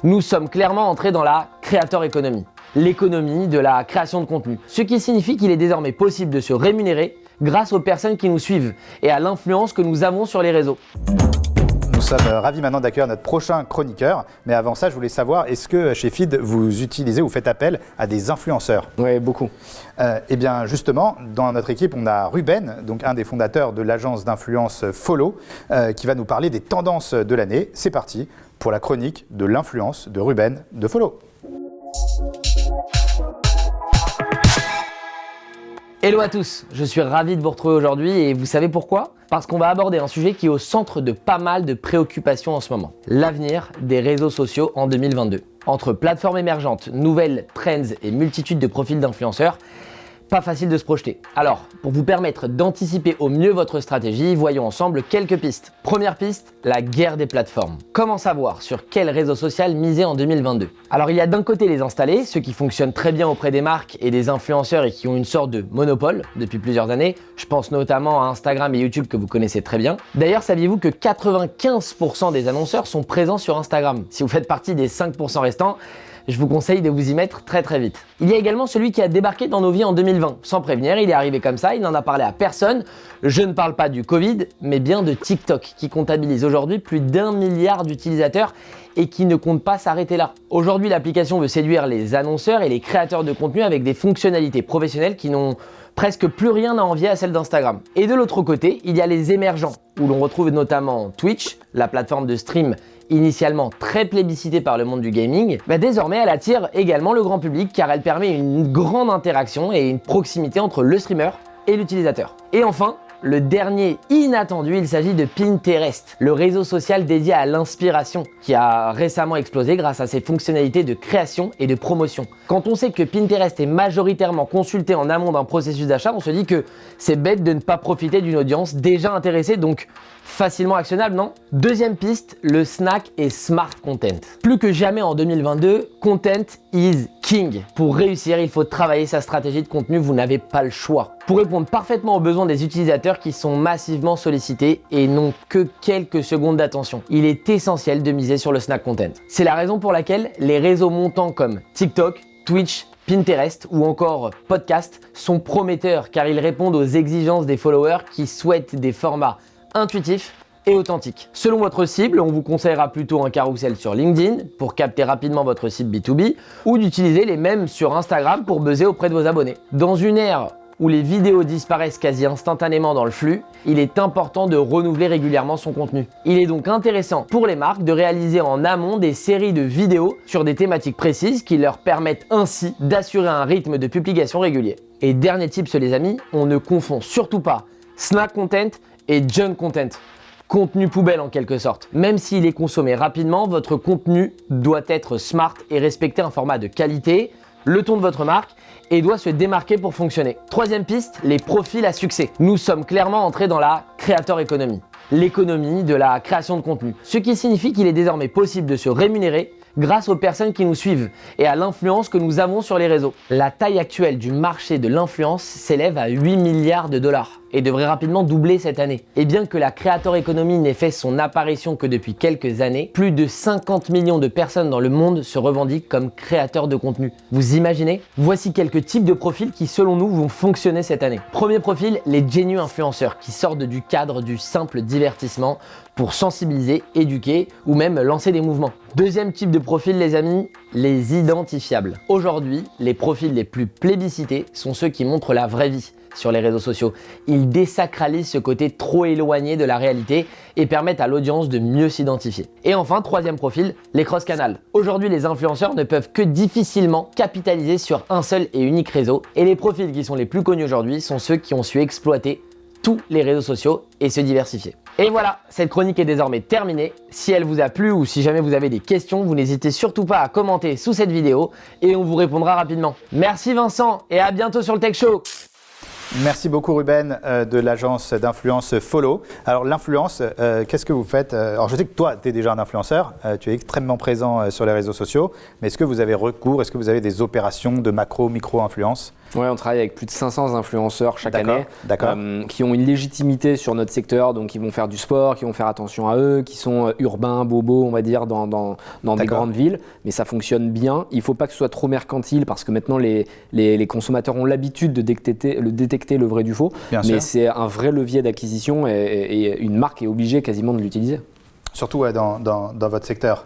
Nous sommes clairement entrés dans la creator economy, l'économie de la création de contenu. Ce qui signifie qu'il est désormais possible de se rémunérer grâce aux personnes qui nous suivent et à l'influence que nous avons sur les réseaux. Nous sommes ravis maintenant d'accueillir notre prochain chroniqueur. Mais avant ça, je voulais savoir, est-ce que chez Feed, vous utilisez ou faites appel à des influenceurs? Oui, beaucoup. Eh bien, justement, dans notre équipe, on a Ruben, donc un des fondateurs de l'agence d'influence Follow, qui va nous parler des tendances de l'année. C'est parti pour la chronique de l'influence de Ruben de Follow. Hello à tous, je suis ravi de vous retrouver aujourd'hui et vous savez pourquoi? Parce qu'on va aborder un sujet qui est au centre de pas mal de préoccupations en ce moment. L'avenir des réseaux sociaux en 2022. Entre plateformes émergentes, nouvelles trends et multitude de profils d'influenceurs, pas facile de se projeter. Alors, pour vous permettre d'anticiper au mieux votre stratégie, voyons ensemble quelques pistes. Première piste, la guerre des plateformes. Comment savoir sur quel réseau social miser en 2022? Alors, il y a d'un côté les installés, ceux qui fonctionnent très bien auprès des marques et des influenceurs et qui ont une sorte de monopole depuis plusieurs années. Je pense notamment à Instagram et YouTube que vous connaissez très bien. D'ailleurs, saviez-vous que 95% des annonceurs sont présents sur Instagram? Si vous faites partie des 5% restants, je vous conseille de vous y mettre très vite. Il y a également celui qui a débarqué dans nos vies en 2020. Sans prévenir, il est arrivé comme ça, il n'en a parlé à personne. Je ne parle pas du Covid, mais bien de TikTok, qui comptabilise aujourd'hui plus d'1 milliard d'utilisateurs et qui ne compte pas s'arrêter là. Aujourd'hui, l'application veut séduire les annonceurs et les créateurs de contenu avec des fonctionnalités professionnelles qui n'ont presque plus rien à envier à celles d'Instagram. Et de l'autre côté, il y a les émergents, où l'on retrouve notamment Twitch, la plateforme de stream initialement très plébiscitée par le monde du gaming. Désormais, elle attire également le grand public car elle permet une grande interaction et une proximité entre le streamer et l'utilisateur. Et enfin, le dernier inattendu, il s'agit de Pinterest, le réseau social dédié à l'inspiration, qui a récemment explosé grâce à ses fonctionnalités de création et de promotion. Quand on sait que Pinterest est majoritairement consulté en amont d'un processus d'achat, on se dit que c'est bête de ne pas profiter d'une audience déjà intéressée, donc facilement actionnable, non? Deuxième piste, le snack et smart content. Plus que jamais en 2022, content is king. Pour réussir, il faut travailler sa stratégie de contenu, vous n'avez pas le choix. Pour répondre parfaitement aux besoins des utilisateurs qui sont massivement sollicités et n'ont que quelques secondes d'attention, il est essentiel de miser sur le snack content. C'est la raison pour laquelle les réseaux montants comme TikTok, Twitch, Pinterest ou encore podcast sont prometteurs car ils répondent aux exigences des followers qui souhaitent des formats intuitifs et authentiques. Selon votre cible, on vous conseillera plutôt un carrousel sur LinkedIn pour capter rapidement votre cible B2B ou d'utiliser les mêmes sur Instagram pour buzzer auprès de vos abonnés. Dans une ère où les vidéos disparaissent quasi instantanément dans le flux, il est important de renouveler régulièrement son contenu. Il est donc intéressant pour les marques de réaliser en amont des séries de vidéos sur des thématiques précises qui leur permettent ainsi d'assurer un rythme de publication régulier. Et dernier tips les amis, on ne confond surtout pas snack content et junk content. Contenu poubelle en quelque sorte. Même s'il est consommé rapidement, votre contenu doit être smart et respecter un format de qualité, le ton de votre marque et doit se démarquer pour fonctionner. Troisième piste, les profils à succès. Nous sommes clairement entrés dans la creator economy, l'économie de la création de contenu. Ce qui signifie qu'il est désormais possible de se rémunérer grâce aux personnes qui nous suivent et à l'influence que nous avons sur les réseaux. La taille actuelle du marché de l'influence s'élève à 8 milliards de dollars et devrait rapidement doubler cette année. Et bien que la creator economy n'ait fait son apparition que depuis quelques années, plus de 50 millions de personnes dans le monde se revendiquent comme créateurs de contenu. Vous imaginez? Voici quelques types de profils qui selon nous vont fonctionner cette année. Premier profil, les génieux influenceurs qui sortent du cadre du simple divertissement pour sensibiliser, éduquer ou même lancer des mouvements. Deuxième type de profil les amis, les identifiables. Aujourd'hui, les profils les plus plébiscités sont ceux qui montrent la vraie vie sur les réseaux sociaux. Ils désacralisent ce côté trop éloigné de la réalité et permettent à l'audience de mieux s'identifier. Et enfin, troisième profil, les cross-canal. Aujourd'hui, les influenceurs ne peuvent que difficilement capitaliser sur un seul et unique réseau et les profils qui sont les plus connus aujourd'hui sont ceux qui ont su exploiter tous les réseaux sociaux et se diversifier. Et voilà, cette chronique est désormais terminée. Si elle vous a plu ou si jamais vous avez des questions, vous n'hésitez surtout pas à commenter sous cette vidéo et on vous répondra rapidement. Merci Vincent et à bientôt sur le Tech Show. Merci beaucoup Ruben de l'agence d'influence Follow. Alors l'influence, qu'est-ce que vous faites? Alors je sais que toi, tu es déjà un influenceur, tu es extrêmement présent sur les réseaux sociaux, mais est-ce que vous avez recours, est-ce que vous avez des opérations de macro, micro-influence? Ouais, on travaille avec plus de 500 influenceurs chaque année D'accord. qui ont une légitimité sur notre secteur, donc ils vont faire du sport, qui vont faire attention à eux, qui sont urbains, bobos, on va dire, dans des grandes villes, mais ça fonctionne bien. Il ne faut pas que ce soit trop mercantile parce que maintenant les consommateurs ont l'habitude de détecter le vrai du faux, Bien mais sûr. c'est un vrai levier d'acquisition et une marque est obligée quasiment de l'utiliser. Surtout dans votre secteur.